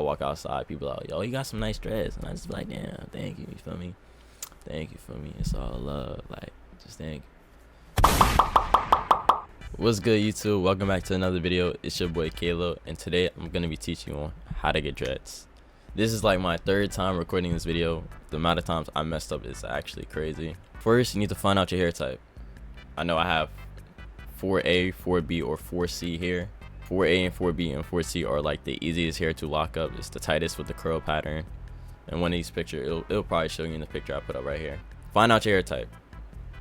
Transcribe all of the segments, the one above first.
walk outside, people are like, yo, you got some nice dreads, and I just be like, damn, thank you. You feel me? Thank you for me. It's all love. Like, just thank you. What's good, YouTube? Welcome back to another video. It's your boy Kalo, and today I'm gonna be teaching you on how to get dreads. This is like my third time recording this video. The amount of times I messed up is actually crazy. First, you need to find out your hair type. I know I have 4A, 4B, or 4C here. 4A and 4B and 4C are like the easiest hair to lock up. It's the tightest with the curl pattern. And one of these pictures, it'll probably show you in the picture I put up right here. Find out your hair type.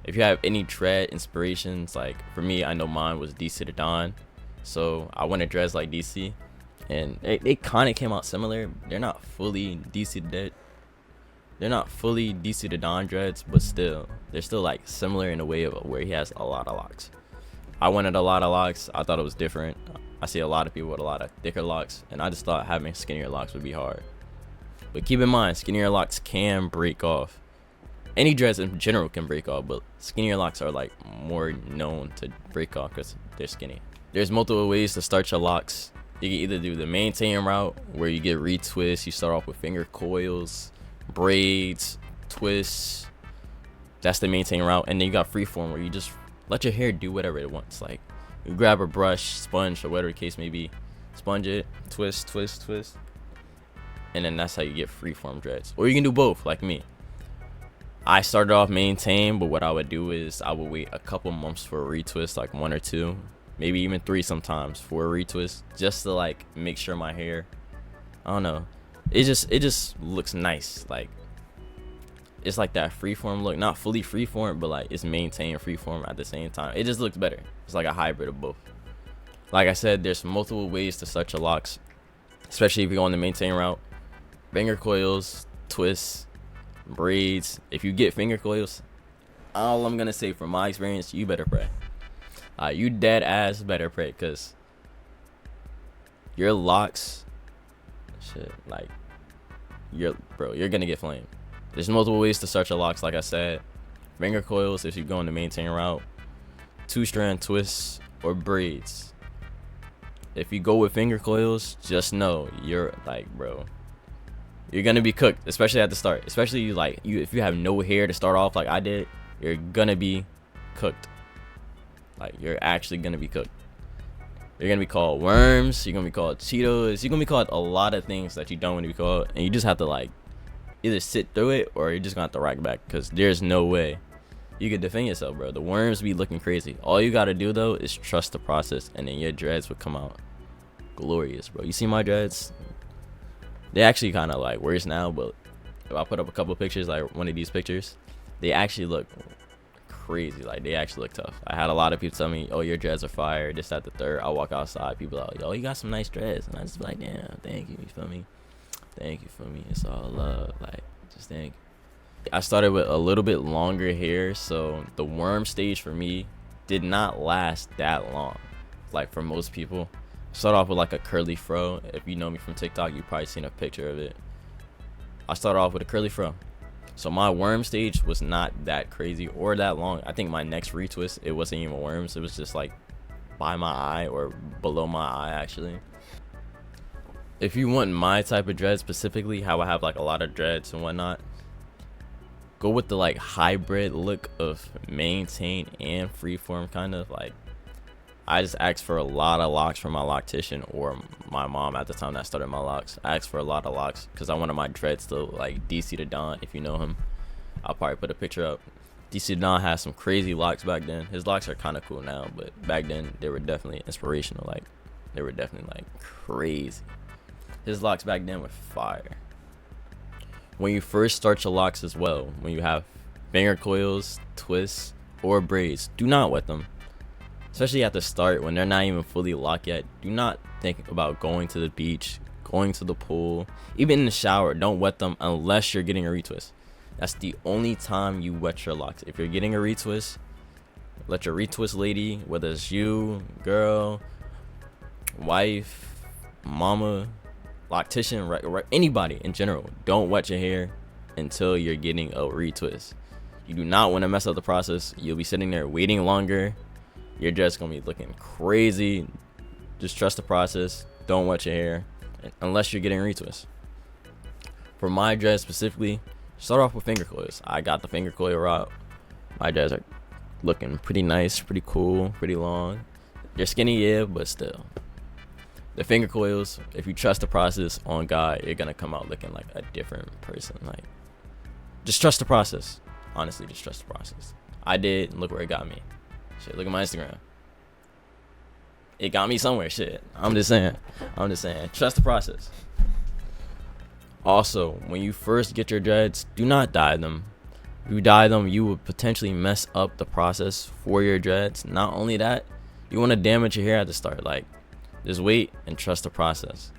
If you have any dread inspirations, like for me, I know mine was DC to Don, so I wanted dreads like DC, and they kind of came out similar. They're not fully DC to Don dreads, but still, they're still like similar in a way of where he has a lot of locks. I wanted a lot of locks. I thought it was different. I see a lot of people with a lot of thicker locks, and I just thought having skinnier locks would be hard. But keep in mind, skinnier locks can break off. Any dreads in general can break off, but skinnier locks are like more known to break off because they're skinny. There's multiple ways to start your locks. You can either do the maintain route, where you get retwists. You start off with finger coils, braids, twists. That's the maintain route. And then you got freeform, where you just let your hair do whatever it wants. Like, you grab a brush, sponge, or whatever the case may be, sponge it, twist, twist, twist, and then that's how you get freeform dreads. Or you can do both, like me. I started off maintain, but what I would do is I would wait a couple months for a retwist, like 1 or 2, maybe even 3 sometimes for a retwist, just to like make sure my hair, I don't know, it just looks nice. Like, it's like that freeform look, not fully freeform, but like it's maintained freeform at the same time. It just looks better. It's like a hybrid of both. Like I said, there's multiple ways to start your locks, especially if you go on the maintain route. Finger coils, twists, braids. If you get finger coils, all I'm gonna say from my experience, you better pray. You dead ass better pray, because your locks, shit, like, you're gonna get flamed. There's multiple ways to start your locks, like I said. Finger coils if you go on the maintain route, 2-strand twists, or braids. If you go with finger coils, just know you're like, bro, you're gonna be cooked, especially at the start. Especially if you have no hair to start off like I did, you're gonna be cooked. Like, you're actually gonna be cooked. You're gonna be called worms, you're gonna be called Cheetos, you're gonna be called a lot of things that you don't want to be called, and you just have to like either sit through it or you're just gonna have to rock back, because there's no way you can defend yourself, bro. The worms be looking crazy. All you gotta do though is trust the process, and then your dreads would come out glorious, bro. You see my dreads? They actually kind of like worse now, but if I put up a couple pictures, like one of these pictures, they actually look crazy. Like, they actually look tough. I had a lot of people tell me, oh, your dreads are fire, this, that, the third. I walk outside, people are like, yo, you got some nice dreads, and I just be like, damn, thank you. You feel me? Thank you for me. It's all love. Like, just thank you. I started with a little bit longer hair, so the worm stage for me did not last that long. Like, for most people, start off with like a curly fro. If you know me from TikTok, you've probably seen a picture of it. I started off with a curly fro, so my worm stage was not that crazy or that long. I think my next retwist, it wasn't even worms, it was just like by my eye or below my eye actually. If you want my type of dread, specifically how I have like a lot of dreads and whatnot, go with the like hybrid look of maintain and freeform, kind of like. I just asked for a lot of locks from my loctician, or my mom at the time that started my locks. I asked for a lot of locks because I wanted my dreads to look like DC to Don. If you know him, I'll probably put a picture up. DC to Don has some crazy locks back then. His locks are kind of cool now, but back then they were definitely inspirational. Like, they were definitely like crazy. His locks back then were fire. When you first start your locks as well, when you have finger coils, twists, or braids, do not wet them. Especially at the start when they're not even fully locked yet. Do not think about going to the beach, going to the pool, even in the shower. Don't wet them unless you're getting a retwist. That's the only time you wet your locks. If you're getting a retwist, let your retwist lady, whether it's you, girl, wife, mama, loctician, right, anybody in general, don't wet your hair until you're getting a retwist. You do not want to mess up the process. You'll be sitting there waiting longer. Your dread's gonna be looking crazy. Just trust the process. Don't wet your hair, unless you're getting retwists. For my dreads specifically, start off with finger coils. I got the finger coil route. My dreads are looking pretty nice, pretty cool, pretty long. They're skinny, yeah, but still. The finger coils, if you trust the process, on God, you're gonna come out looking like a different person. Like, just trust the process. Honestly, just trust the process. I did, and look where it got me. Shit, look at my Instagram. It got me somewhere. Shit, I'm just saying. Trust the process. Also, when you first get your dreads, do not dye them. If you dye them, you will potentially mess up the process for your dreads. Not only that, you want to damage your hair at the start. Like, just wait and trust the process.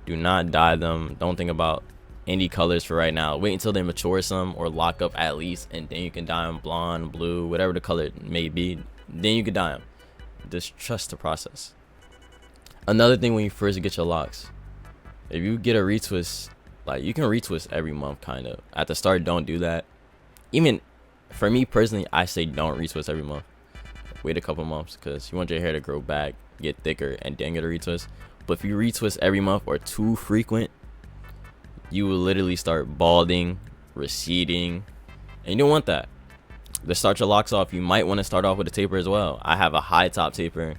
Do not dye them. Don't think about any colors for right now. Wait until they mature some or lock up at least, and then you can dye them blonde, blue, whatever the color may be. Then you can dye them. Just trust the process. Another thing when you first get your locks, if you get a retwist, like, you can retwist every month, kind of. At the start, don't do that. Even for me personally, I say don't retwist every month. Wait a couple months, because you want your hair to grow back, get thicker, and then get a retwist. But if you retwist every month or too frequent, you will literally start balding, receding, and you don't want that. To start your locks off, you might want to start off with a taper as well. I have a high top taper.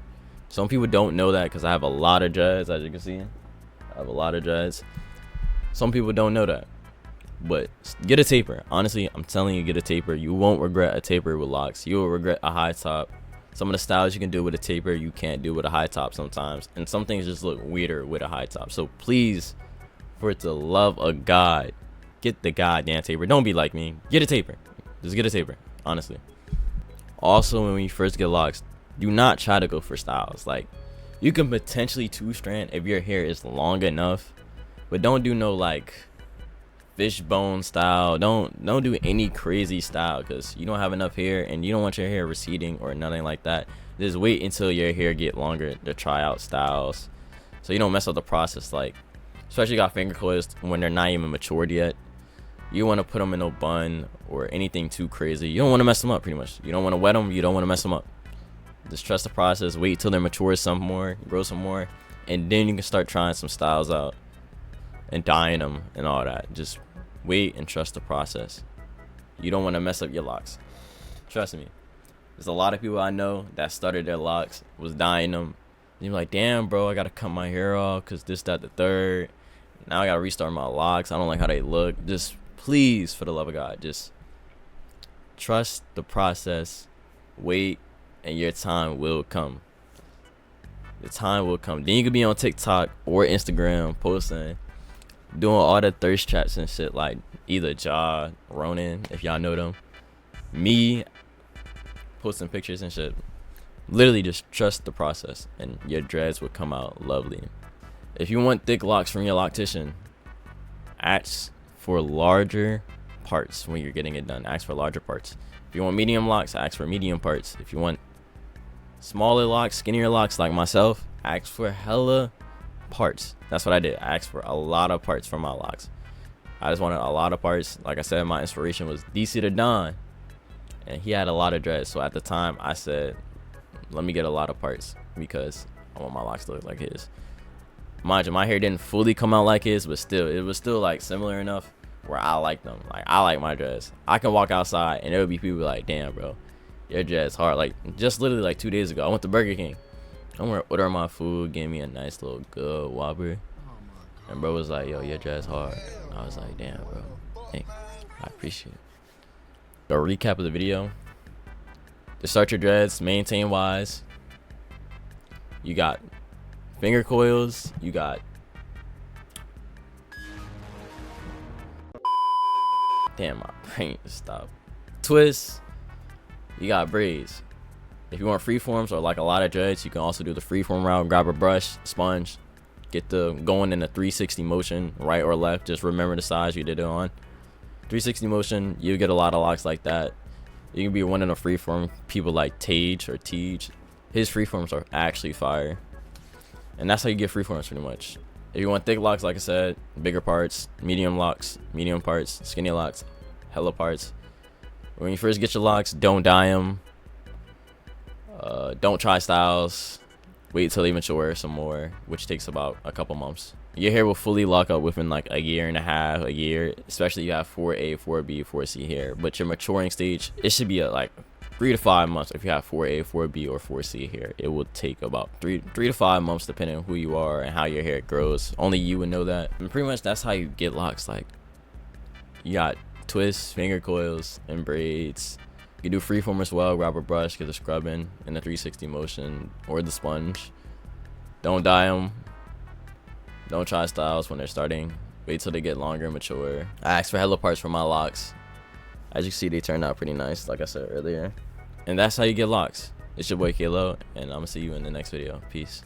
Some people don't know that because I have a lot of dreads, as you can see. I have a lot of dreads. Some people don't know that. But get a taper. Honestly, I'm telling you, get a taper. You won't regret a taper with locks. You will regret a high top. Some of the styles you can do with a taper, you can't do with a high top sometimes. And some things just look weirder with a high top. So please, for the love of God, get the goddamn taper. Don't be like me. Get a taper. Just get a taper, honestly. Also, when you first get locks, do not try to go for styles. Like, you can potentially two-strand if your hair is long enough. But don't do no, like, fishbone style. Don't do any crazy style, because you don't have enough hair and you don't want your hair receding or nothing like that. Just wait until your hair get longer to try out styles, so you don't mess up the process. Like, especially got finger coils when they're not even matured yet. You want to put them in no bun or anything too crazy. You don't want to mess them up, pretty much. You don't want to wet them. You don't want to mess them up. Just trust the process. Wait till they're mature some more, grow some more, and then you can start trying some styles out and dyeing them and all that. Just wait and trust the process. You don't want to mess up your locks. Trust me. There's a lot of people I know that started their locks, was dyeing them. And you're like, damn, bro, I got to cut my hair off because this, that, the third. Now I got to restart my locks. I don't like how they look. Just please, for the love of God, just trust the process. Wait, and your time will come. The time will come. Then you could be on TikTok or Instagram posting, doing all the thirst traps and shit, like either Ja, Ronan, if y'all know them, me, posting pictures and shit. Literally just trust the process and your dreads will come out lovely. If you want thick locks from your loctician, ask for larger parts when you're getting it done. Ask for larger parts. If you want medium locks, ask for medium parts. If you want smaller locks, skinnier locks like myself, ask for hella parts. That's what I did. I asked for a lot of parts for my locks. I just wanted a lot of parts. Like I said, my inspiration was DC the Don, and he had a lot of dreads. So at the time, I said, let me get a lot of parts because I want my locks to look like his. Mind you, my hair didn't fully come out like his, but still, it was still like similar enough where I like them. Like, I like my dreads. I can walk outside and there would be people like, damn, bro, your dreads hard. Like, just literally like 2 days ago, I went to Burger King. I'm ordering my food, gave me a nice little good Whopper, and bro was like, yo, your dreads hard. And I was like, damn, bro, thanks, I appreciate it. The recap of the video: to start your dreads, maintain wise, you got finger coils, you got damn, my brain stopped. Twists, you got braids. If you want freeforms or like a lot of dreads, you can also do the freeform route. Grab a brush, sponge, get the going in a 360 motion, right or left. Just remember the size you did it on. 360 motion, you get a lot of locks like that. You can be one of the freeform people like Tage or Teej. His freeforms are actually fire, and that's how you get freeforms pretty much. If you want thick locks, like I said, bigger parts, medium locks, medium parts, skinny locks, hella parts. When you first get your locks, don't dye them. Don't try styles. Wait till they mature some more, which takes about a couple months. Your hair will fully lock up within like a year and a half, a year, especially you have 4A, 4B, 4C hair. But your maturing stage, it should be at like 3 to 5 months. If you have 4A, 4B, or 4C hair, it will take about three to 5 months depending on who you are and how your hair grows. Only you would know that. And pretty much that's how you get locks. Like, you got twists, finger coils, and braids. You can do freeform as well, grab a brush, get the scrubbing in the 360 motion or the sponge. Don't dye them. Don't try styles when they're starting. Wait till they get longer and mature. I asked for hella parts for my locks. As you see, they turned out pretty nice, like I said earlier. And that's how you get locks. It's your boy Kalo, and I'm gonna see you in the next video. Peace.